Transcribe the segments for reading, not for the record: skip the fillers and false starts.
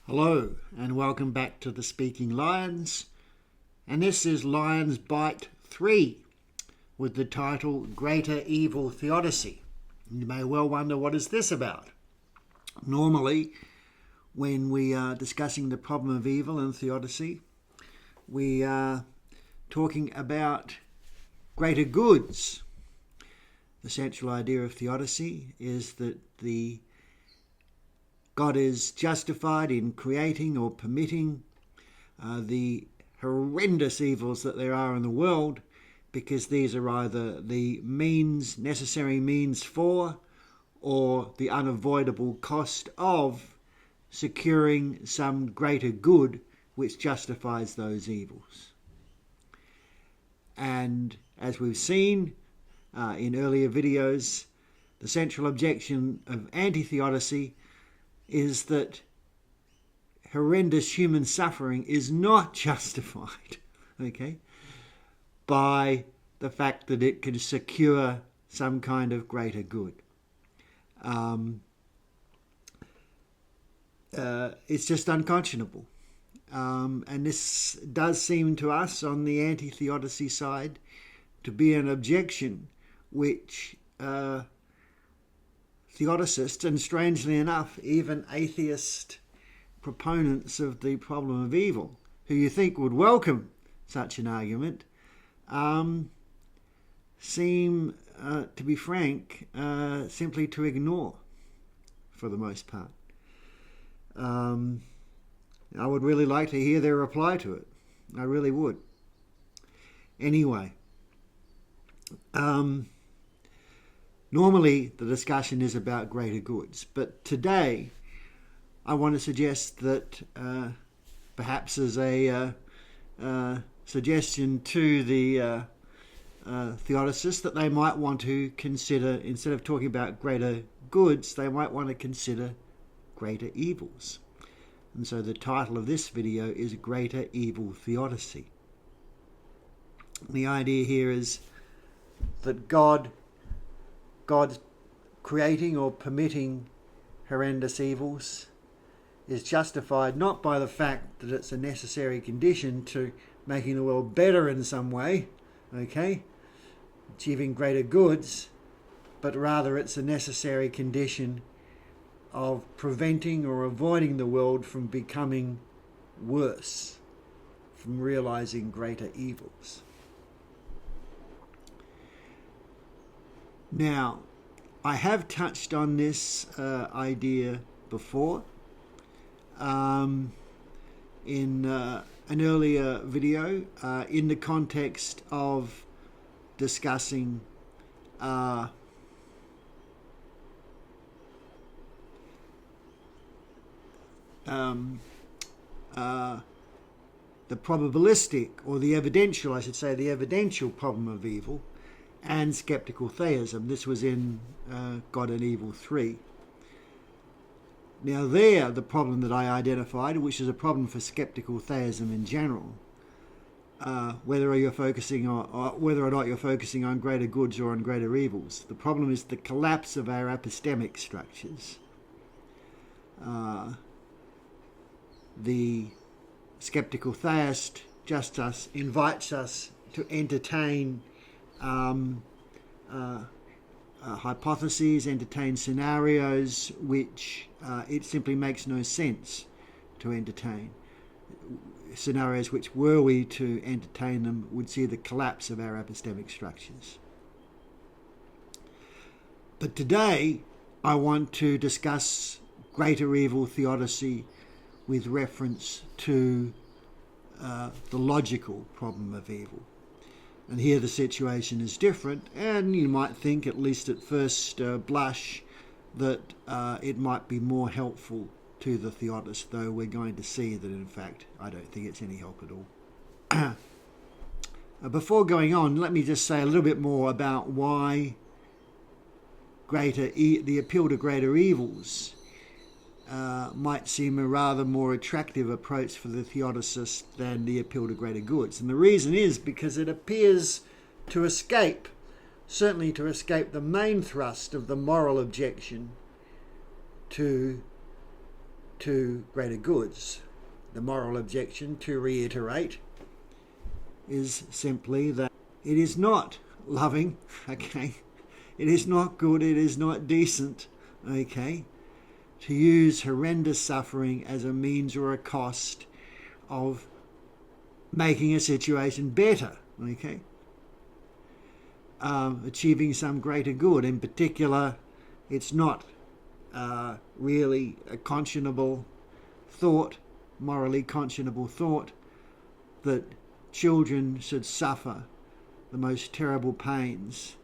Hello and welcome back to the Speaking Lions, and this is Lions Bite 3 with the title Greater Evil Theodicy. You may well wonder, what is this about? Normally, when we are discussing the problem of evil and theodicy, we are talking about greater goods. The central idea of theodicy is that God is justified in creating or permitting the horrendous evils that there are in the world, because these are either the necessary means for, or the unavoidable cost of securing some greater good which justifies those evils. And as we've seen in earlier videos, the central objection of anti-theodicy is that horrendous human suffering is not justified, by the fact that it can secure some kind of greater good. It's just unconscionable. And this does seem to us on the anti-theodicy side to be an objection which theodicists, and strangely enough, even atheist proponents of the problem of evil, who you think would welcome such an argument, seem, to be frank, simply to ignore for the most part. I would really like to hear their reply to it. I really would. Anyway, normally the discussion is about greater goods, but today I want to suggest that perhaps as a suggestion to the theodicists, that they might want to consider, instead of talking about greater goods, they might want to consider greater evils. And so the title of this video is Greater Evil Theodicy. The idea here is that God's creating or permitting horrendous evils is justified not by the fact that it's a necessary condition to making the world better in some way, achieving greater goods, but rather it's a necessary condition of preventing or avoiding the world from becoming worse, from realizing greater evils. Now, I have touched on this idea before in an earlier video in the context of discussing the probabilistic, or the evidential, I should say, the evidential problem of evil and skeptical theism. This was in God and Evil 3. Now there, the problem that I identified, which is a problem for skeptical theism in general, whether or not you're focusing on greater goods or on greater evils, the problem is the collapse of our epistemic structures. The skeptical theist just invites us to entertain hypotheses, entertain scenarios which it simply makes no sense to entertain. Scenarios which, were we to entertain them, would see the collapse of our epistemic structures. But today I want to discuss greater evil theodicy with reference to the logical problem of evil. And here the situation is different, and you might think, at least at first blush, that it might be more helpful to the theodist, though we're going to see that in fact I don't think it's any help at all. Before going on, let me just say a little bit more about why the appeal to greater evils might seem a rather more attractive approach for the theodicist than the appeal to greater goods. And the reason is because it appears to escape the main thrust of the moral objection to to greater goods. The moral objection, to reiterate, is simply that it is not loving, okay? It is not good, it is not decent, okay, to use horrendous suffering as a means or a cost of making a situation better, okay? Achieving some greater good. In particular, it's not really a conscionable thought, morally conscionable thought, that children should suffer the most terrible pains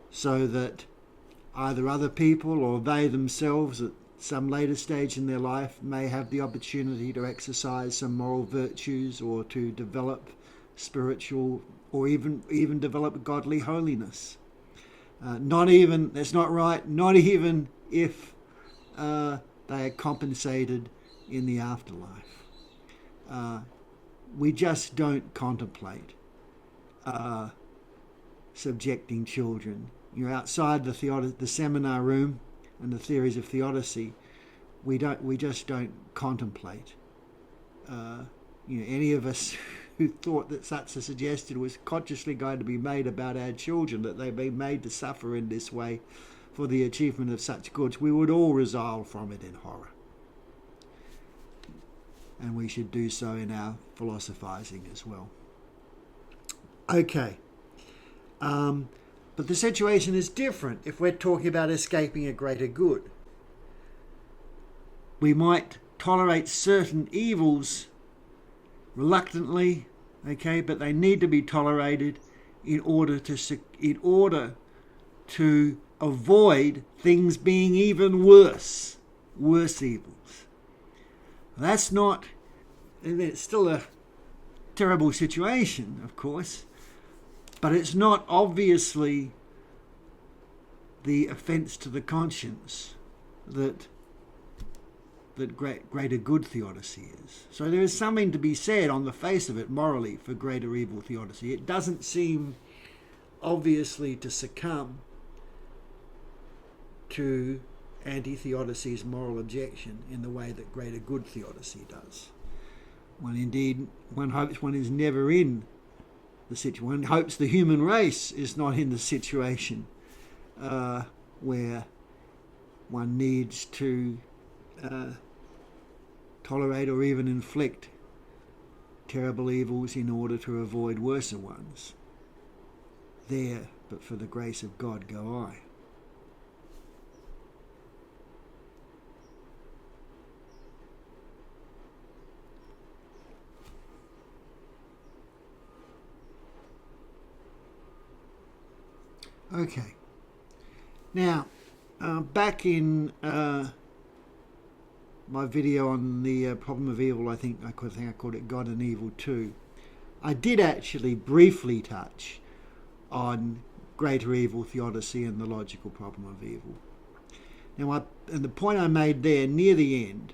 so that either other people or they themselves at some later stage in their life may have the opportunity to exercise some moral virtues or to develop spiritual or even develop godly holiness. That's not right, not even if they are compensated in the afterlife. We just don't contemplate subjecting children. You're outside the seminar room and the theories of theodicy. We just don't contemplate. Any of us who thought that such a suggestion was consciously going to be made about our children, that they've been made to suffer in this way for the achievement of such goods, we would all resolve from it in horror. And we should do so in our philosophizing as well. Okay. But the situation is different if we're talking about escaping a greater good. We might tolerate certain evils reluctantly, okay, but they need to be tolerated in order to avoid things being even worse evils. That's not, it's still a terrible situation, of course, but it's not obviously the offence to the conscience that greater good theodicy is. So there is something to be said on the face of it morally for greater evil theodicy. It doesn't seem obviously to succumb to anti-theodicy's moral objection in the way that greater good theodicy does. When indeed one hopes one is never in the situation, one hopes the human race is not in the situation where one needs to tolerate or even inflict terrible evils in order to avoid worser ones. There, but for the grace of God go I. Okay. Now, back in my video on the problem of evil, I think I called it God and Evil 2, I did actually briefly touch on greater evil theodicy and the logical problem of evil. Now, and the point I made there near the end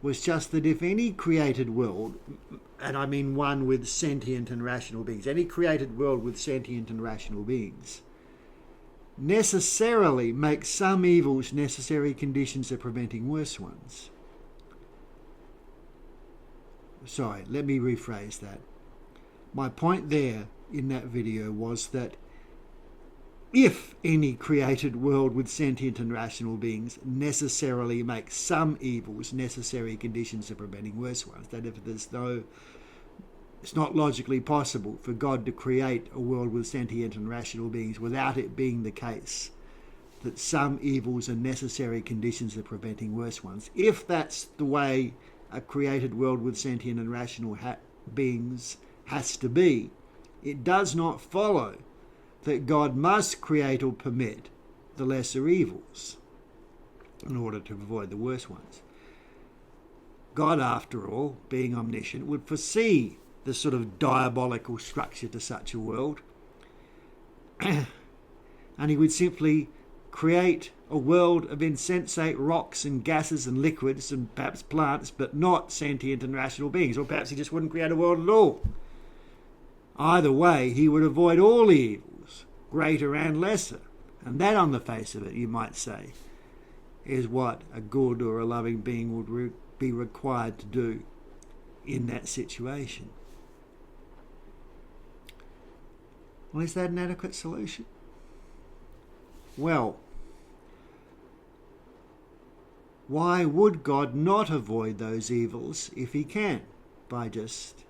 was just that if any created world, and I mean one with sentient and rational beings, any created world with sentient and rational beings, necessarily makes some evils necessary conditions of preventing worse ones. Sorry, let me rephrase that. My point there in that video was that if any created world with sentient and rational beings necessarily makes some evils necessary conditions of preventing worse ones, that if it's not logically possible for God to create a world with sentient and rational beings without it being the case that some evils are necessary conditions of preventing worse ones. If that's the way a created world with sentient and rational beings has to be, it does not follow that God must create or permit the lesser evils in order to avoid the worse ones. God, after all, being omniscient, would foresee the sort of diabolical structure to such a world, and he would simply create a world of insensate rocks and gases and liquids and perhaps plants, but not sentient and rational beings. Or perhaps he just wouldn't create a world at all. Either way, he would avoid all the evils, greater and lesser. And that, on the face of it, you might say, is what a good or a loving being would be required to do in that situation. Well, is that an adequate solution? Well, why would God not avoid those evils if he can, by just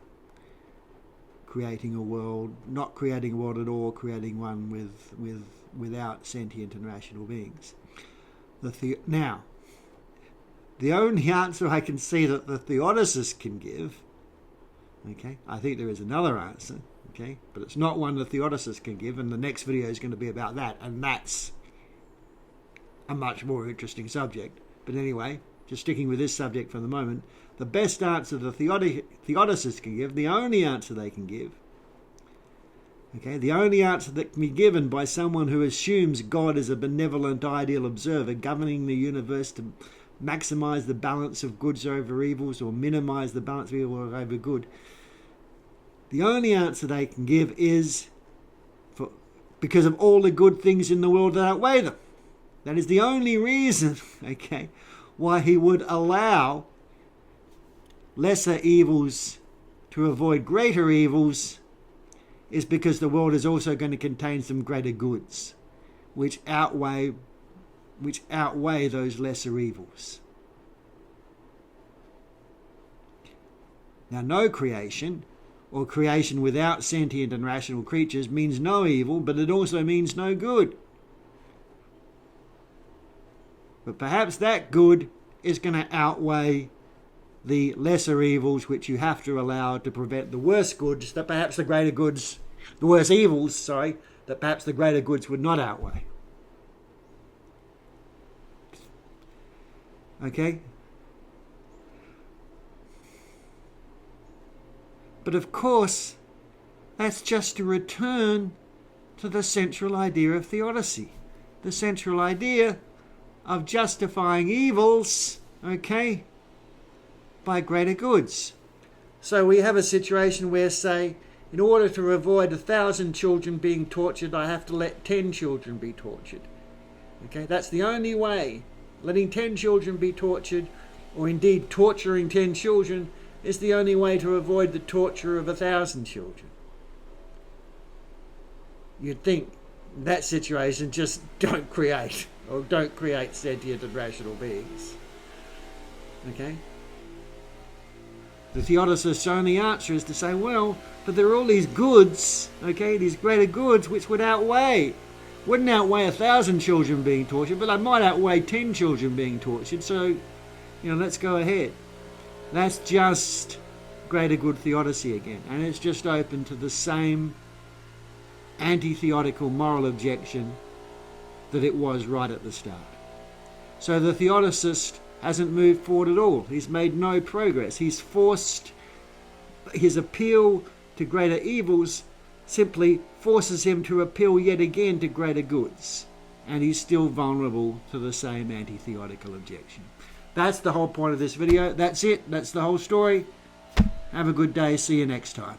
creating a world, not creating a world at all, creating one without sentient and rational beings? Now, the only answer I can see that the theodicists can give, okay, I think there is another answer, okay, but it's not one the theodicists can give, and the next video is going to be about that, and that's a much more interesting subject. But anyway, just sticking with this subject for the moment, the best answer the theodicists can give, the only answer they can give, okay, the only answer that can be given by someone who assumes God is a benevolent ideal observer governing the universe to maximize the balance of goods over evils or minimize the balance of evil over good, the only answer they can give is because of all the good things in the world that outweigh them. That is the only reason, okay, why he would allow lesser evils to avoid greater evils, is because the world is also going to contain some greater goods which outweigh those lesser evils. Now, no creation, or creation without sentient and rational creatures, means no evil, but it also means no good. But perhaps that good is going to outweigh the lesser evils which you have to allow to prevent the worse goods, that perhaps the greater goods, the worse evils, sorry, that perhaps the greater goods would not outweigh. Okay? But of course, that's just a return to the central idea of theodicy. The central idea of justifying evils, okay, by greater goods. So we have a situation where, say, in order to avoid 1,000 children being tortured, I have to let 10 children be tortured. Okay, that's the only way. Letting 10 children be tortured, or indeed torturing 10 children, is the only way to avoid the torture of 1,000 children. You'd think in that situation, just don't create sentient and rational beings. Okay? The theodicist's only answer is to say, well, but there are all these goods, okay, these greater goods which wouldn't outweigh 1,000 children being tortured, but they might outweigh 10 children being tortured, so, let's go ahead. That's just greater good theodicy again, and it's just open to the same anti-theodical moral objection that it was right at the start. So the theodicist hasn't moved forward at all. He's made no progress. He's forced, his appeal to greater evils simply forces him to appeal yet again to greater goods. And he's still vulnerable to the same anti-theodical objection. That's the whole point of this video. That's it. That's the whole story. Have a good day. See you next time.